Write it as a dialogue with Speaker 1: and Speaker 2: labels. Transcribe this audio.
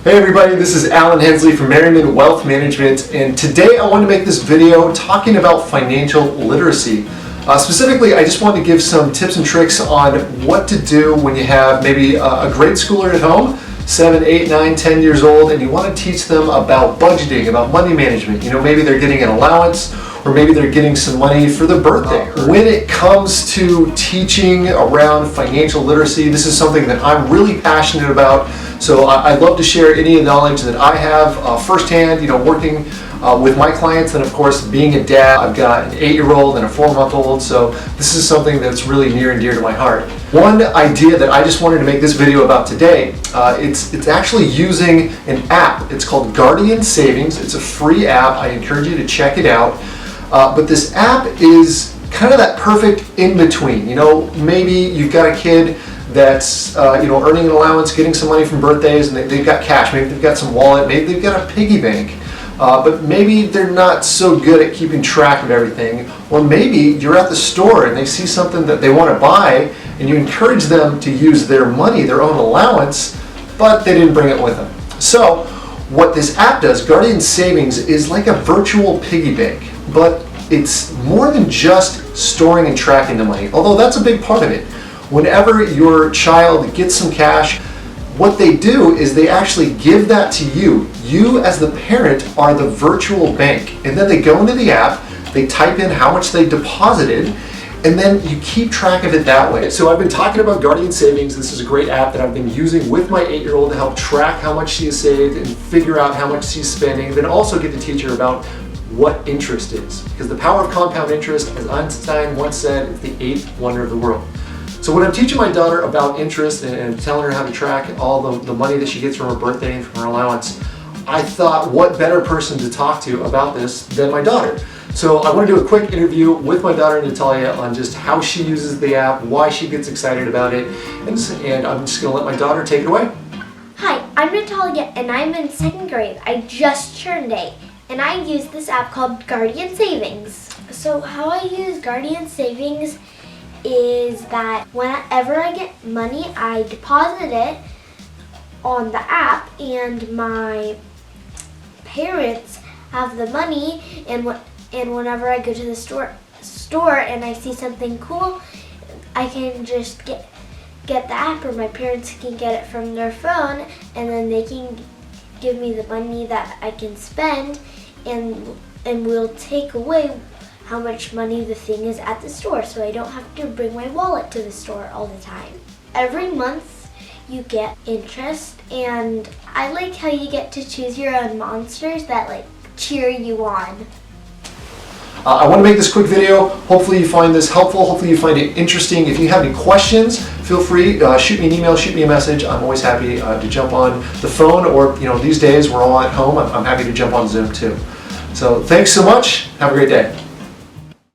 Speaker 1: Hey everybody, this is Alan Hensley from Merriman Wealth Management, and today I want to make this video talking about financial literacy. Specifically, I just want to give some tips and tricks on what to do when you have maybe a grade schooler at home, 7, 8, 9, 10 years old, and you want to teach them about budgeting, about money management. You know, maybe they're getting an allowance, or maybe they're getting some money for their birthday. When it comes to teaching around financial literacy, this is something that I'm really passionate about. So I'd love to share any knowledge that I have firsthand, working with my clients, and of course being a dad. I've got an 8-year-old and a 4-month-old, so this is something that's really near and dear to my heart. One idea that I just wanted to make this video about today, it's actually using an app. It's called Guardian Savings. It's a free app. I encourage you to check it out. But this app is kind of that perfect in-between. Maybe you've got a kid that's earning an allowance, getting some money from birthdays, and they've got cash. Maybe they've got some wallet, maybe they've got a piggy bank, but maybe they're not so good at keeping track of everything. Or maybe you're at the store and they see something that they want to buy, and you encourage them to use their money, their own allowance, but they didn't bring it with them. So what this app does, Guardian Savings, is like a virtual piggy bank, but it's more than just storing and tracking the money, although that's a big part of it. Whenever your child gets some cash, what they do is they actually give that to you. You as the parent are the virtual bank, and then they go into the app, they type in how much they deposited, and then you keep track of it that way. So I've been talking about Guardian Savings. This is a great app that I've been using with my 8-year-old to help track how much she has saved and figure out how much she's spending, then also get to teach her about what interest is. Because the power of compound interest, as Einstein once said, is the 8th wonder of the world. So when I'm teaching my daughter about interest and telling her how to track all the money that she gets from her birthday and from her allowance, I thought, what better person to talk to about this than my daughter? So I want to do a quick interview with my daughter Natalia on just how she uses the app, why she gets excited about it, and I'm just going to let my daughter take it away.
Speaker 2: Hi, I'm Natalia and I'm in 2nd grade. I just turned 8 and I use this app called Guardian Savings. So how I use Guardian Savings is that whenever I get money, I deposit it on the app, and my parents have the money, and whenever I go to the store and I see something cool, I can just get the app, or my parents can get it from their phone, and then they can give me the money that I can spend, and we'll take away how much money the thing is at the store, so I don't have to bring my wallet to the store all the time. Every month you get interest, and I like how you get to choose your own monsters that cheer you on.
Speaker 1: I want to make this quick video. Hopefully you find this helpful. Hopefully you find it interesting. If you have any questions, feel free, shoot me an email, shoot me a message. I'm always happy to jump on the phone, or these days we're all at home. I'm happy to jump on Zoom too. So thanks so much. Have a great day.